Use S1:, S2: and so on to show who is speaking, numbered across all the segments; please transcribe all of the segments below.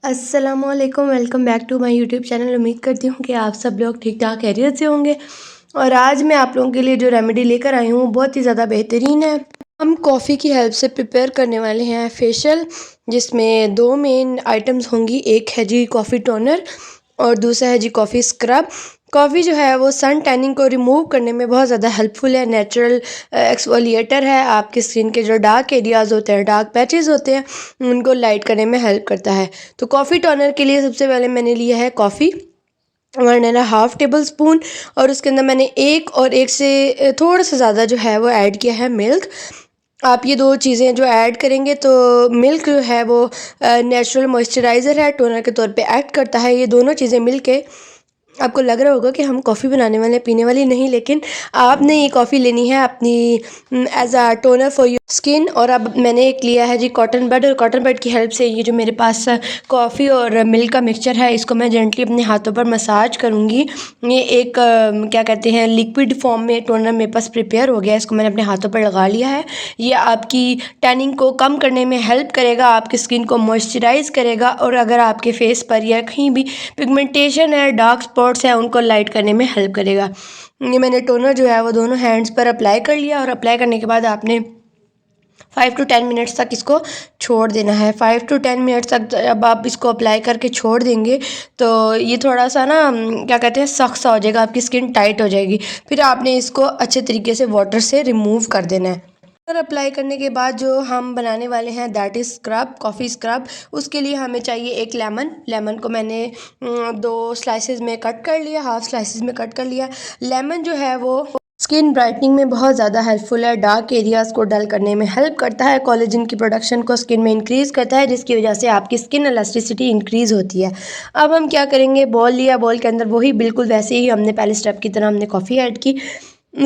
S1: अस्सलामुअलैकुम, welcome back to my YouTube channel. उम्मीद करती हूँ कि आप सब लोग ठीक ठाक खैरियत से होंगे। और आज मैं आप लोगों के लिए जो रेमेडी लेकर आई हूँ बहुत ही ज़्यादा बेहतरीन है। हम कॉफ़ी की हेल्प से प्रिपेयर करने वाले हैं फेशियल, जिसमें दो मेन आइटम्स होंगी। एक है जी कॉफ़ी टोनर और दूसरा है जी कॉफ़ी स्क्रब। कॉफ़ी जो है वो सन टैनिंग को रिमूव करने में बहुत ज़्यादा हेल्पफुल है। नेचुरल एक्सफोलिएटर है। आपके स्किन के जो डार्क एरियाज़ होते हैं, डार्क पैचेस होते हैं, उनको लाइट करने में हेल्प करता है। तो कॉफ़ी टोनर के लिए सबसे पहले मैंने लिया है कॉफ़ी 1.5 टेबल स्पून, और उसके अंदर मैंने एक से थोड़ा सा ज़्यादा जो है वो ऐड किया है मिल्क। आप ये दो चीज़ें जो ऐड करेंगे तो मिल्क जो है वो नेचुरल मॉइस्चराइज़र है, टोनर के तौर पे एक्ट करता है। ये दोनों चीज़ें मिलके आपको लग रहा होगा कि हम कॉफ़ी बनाने वाले हैं, पीने वाली नहीं, लेकिन आपने ये कॉफ़ी लेनी है अपनी as a toner for your skin. और अब मैंने एक लिया है जी कॉटन बड, और कॉटन बड की हेल्प से ये जो मेरे पास कॉफ़ी और मिल्क का मिक्सचर है, इसको मैं जेंटली अपने हाथों पर मसाज करूँगी। ये एक क्या कहते हैं लिक्विड फॉर्म में टोनर मेरे पास प्रिपेयर हो गया। इसको मैंने अपने हाथों पर लगा लिया है। ये आपकी टैनिंग को कम करने में हेल्प करेगा, आपकी स्किन को मॉइस्चराइज करेगा, और अगर आपके फेस पर या कहीं भी पिगमेंटेशन है, डार्क स्पॉट्स हैं, उनको लाइट करने में हेल्प करेगा। ये मैंने टोनर जो है वो दोनों हैंड्स पर अप्लाई कर लिया, और अप्लाई करने के बाद आपने 5 to 10 मिनट्स तक इसको छोड़ देना है। 5 to 10 मिनट्स तक जब आप इसको अप्लाई करके छोड़ देंगे तो ये थोड़ा सा ना क्या कहते हैं सख्त सा हो जाएगा, आपकी स्किन टाइट हो जाएगी। फिर आपने इसको अच्छे तरीके से वाटर से रिमूव कर देना है। और अप्लाई करने के बाद जो हम बनाने वाले हैं that is scrub, coffee scrub. उसके लिए हमें चाहिए एक लेमन को मैंने 2 स्लाइसेस में कट कर लिया, हाफ स्लाइसेस में कट कर लिया। लेमन जो है वो स्किन ब्राइटनिंग में बहुत ज़्यादा हेल्पफुल है, डार्क एरियाज़ को डल करने में हेल्प करता है, कोलेजन की प्रोडक्शन को स्किन में इंक्रीज़ करता है, जिसकी वजह से आपकी स्किन इलास्टिसिटी इंक्रीज़ होती है। अब हम क्या करेंगे, बॉल लिया, बॉल के अंदर वही बिल्कुल वैसे ही हमने पहले स्टेप की तरह हमने कॉफ़ी ऐड की।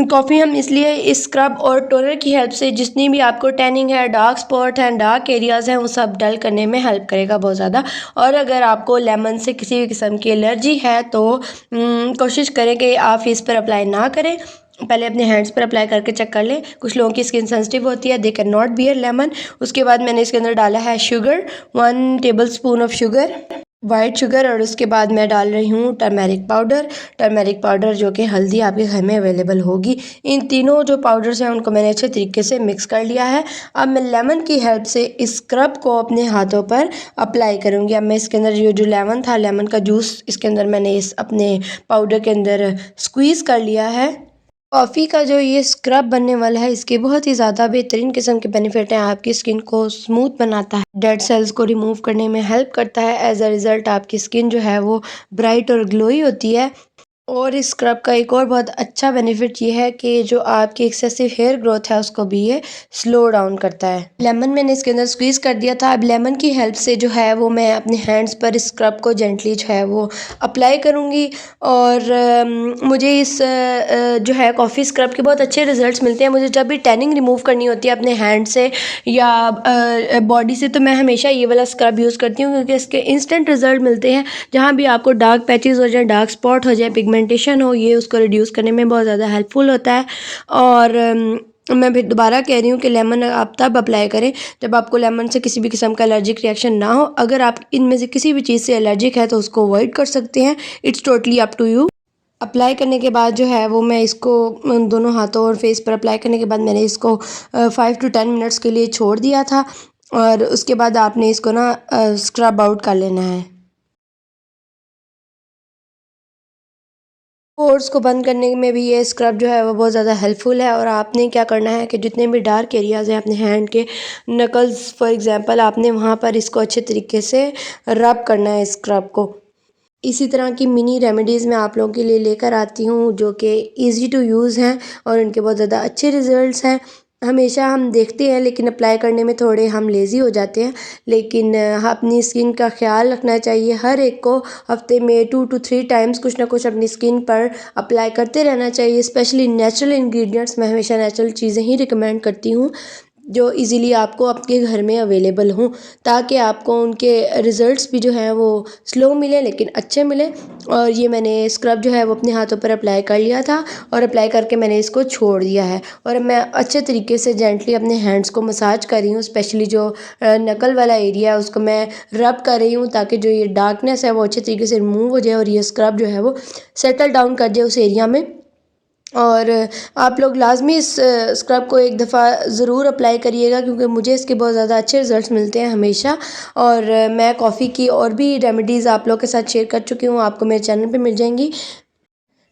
S1: कॉफ़ी हम इसलिए इस स्क्रब और टोनर की हेल्प से जितनी भी आपको टैनिंग है, डार्क स्पॉट हैं, डार्क एरियाज़ हैं, वो सब डल करने में हेल्प करेगा बहुत ज़्यादा। और अगर आपको लेमन से किसी भी किस्म की एलर्जी है तो कोशिश करें कि आप फेस पर अप्लाई ना करें, पहले अपने हैंड्स पर अप्लाई करके चेक कर लें। कुछ लोगों की स्किन सेंसिटिव होती है, they can not bear lemon. उसके बाद मैंने इसके अंदर डाला है sugar, 1 table spoon of sugar, white sugar, और उसके बाद मैं डाल रही हूँ टर्मेरिक पाउडर जो कि हल्दी आपके घर में अवेलेबल होगी। इन तीनों जो पाउडर्स हैं उनको मैंने अच्छे तरीके से मिक्स कर लिया है। अब मैं लेमन की हेल्प से इस स्क्रब को अपने हाथों पर अप्लाई करूँगी। अब मैं इसके अंदर जो लेमन था, लेमन का जूस इसके अंदर मैंने इस अपने पाउडर के अंदर स्क्वीज़ कर लिया है। कॉफ़ी का जो ये स्क्रब बनने वाला है, इसके बहुत ही ज़्यादा बेहतरीन किस्म के बेनिफिट हैं। आपकी स्किन को स्मूथ बनाता है, डेड सेल्स को रिमूव करने में हेल्प करता है। एज अ रिज़ल्ट आपकी स्किन जो है वो ब्राइट और ग्लोई होती है। और इस स्क्रब का एक और बहुत अच्छा बेनिफिट ये है कि जो आपकी एक्सेसिव हेयर ग्रोथ है उसको भी ये स्लो डाउन करता है। लेमन मैंने इसके अंदर स्क्वीज़ कर दिया था। अब लेमन की हेल्प से जो है वो मैं अपने हैंड्स पर इस स्क्रब को जेंटली जो है वो अप्लाई करूँगी। और मुझे इस जो है कॉफ़ी स्क्रब के बहुत अच्छे रिजल्ट्स मिलते हैं। मुझे जब भी टैनिंग रिमूव करनी होती है अपने हैंड से या बॉडी से, तो मैं हमेशा ये वाला स्क्रब यूज़ करती हूँ, क्योंकि इसके इंस्टेंट रिजल्ट मिलते हैं। जहाँ भी आपको डार्क पैचेस हो जाए, डार्क स्पॉट हो जाए, पिगमेंटेशन हो, ये उसको रिड्यूस करने में बहुत ज़्यादा हेल्पफुल होता है। और मैं फिर दोबारा कह रही हूँ कि लेमन आप तब अप्लाई करें जब आपको लेमन से किसी भी किस्म का एलर्जिक रिएक्शन ना हो। अगर आप इनमें से किसी भी चीज़ से एलर्जिक है तो उसको अवॉइड कर सकते हैं। It's totally up to you. Apply करने के बाद जो है वो मैं इसको दोनों हाथों और फेस पर अप्लाई करने के बाद मैंने इसको 5 to 10 मिनट्स के लिए छोड़ दिया था। और उसके बाद आपने इसको ना स्क्रब आउट कर लेना है। पोर्स को बंद करने में भी ये स्क्रब जो है वो बहुत ज़्यादा हेल्पफुल है। और आपने क्या करना है कि जितने भी डार्क एरियाज़ हैं अपने हैंड के, नकल्स फॉर एग्जांपल, आपने वहाँ पर इसको अच्छे तरीके से रब करना है स्क्रब को। इसी तरह की मिनी रेमेडीज़ मैं आप लोगों के लिए लेकर आती हूँ जो कि ईज़ी टू यूज़ हैं और इनके बहुत ज़्यादा अच्छे रिज़ल्ट्स हैं। हमेशा हम देखते हैं लेकिन अप्लाई करने में थोड़े हम लेज़ी हो जाते हैं, लेकिन अपनी स्किन का ख्याल रखना चाहिए। हर एक को हफ्ते में 2 to 3 टाइम्स कुछ ना कुछ अपनी स्किन पर अप्लाई करते रहना चाहिए। स्पेशली नेचुरल इंग्रेडिएंट्स, मैं हमेशा नेचुरल चीज़ें ही रिकमेंड करती हूँ जो इजीली आपको आपके घर में अवेलेबल हों, ताकि आपको उनके रिज़ल्ट्स भी जो हैं वो स्लो मिले लेकिन अच्छे मिले। और ये मैंने स्क्रब जो है वो अपने हाथों पर अप्लाई कर लिया था और अप्लाई करके मैंने इसको छोड़ दिया है और मैं अच्छे तरीके से जेंटली अपने हैंड्स को मसाज कर रही हूँ। स्पेशली जो नकल वाला एरिया है उसको मैं रब कर रही हूँ, ताकि जो ये डार्कनेस है वो अच्छे तरीके से रिमूव हो जाए और ये स्क्रब जो है वो सेटल डाउन कर जाए उस एरिया में। और आप लोग लाज़मी इस स्क्रब को एक दफ़ा ज़रूर अप्लाई करिएगा, क्योंकि मुझे इसके बहुत ज़्यादा अच्छे रिज़ल्ट्स मिलते हैं हमेशा। और मैं कॉफ़ी की और भी रेमेडीज़ आप लोग के साथ शेयर कर चुकी हूँ, आपको मेरे चैनल पे मिल जाएंगी।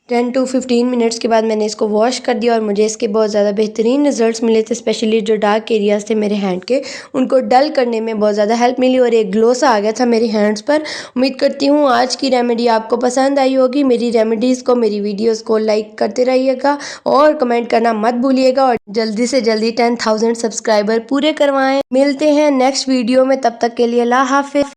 S1: 10 टू 15 मिनट्स के बाद मैंने इसको वॉश कर दिया और मुझे इसके बहुत ज़्यादा बेहतरीन रिजल्ट्स मिले थे। स्पेशली जो डार्क एरियाज़ थे मेरे हैंड के, उनको डल करने में बहुत ज़्यादा हेल्प मिली और एक ग्लो सा आ गया था मेरे हैंड्स पर। उम्मीद करती हूँ आज की रेमेडी आपको पसंद आई होगी। मेरी रेमेडीज़ को, मेरी वीडियोज़ को लाइक करते रहिएगा और कमेंट करना मत भूलिएगा और जल्दी से जल्दी 10,000 सब्सक्राइबर पूरे करवाएँ। मिलते हैं नेक्स्ट वीडियो में, तब तक के लिए अल्लाह हाफ़िज़।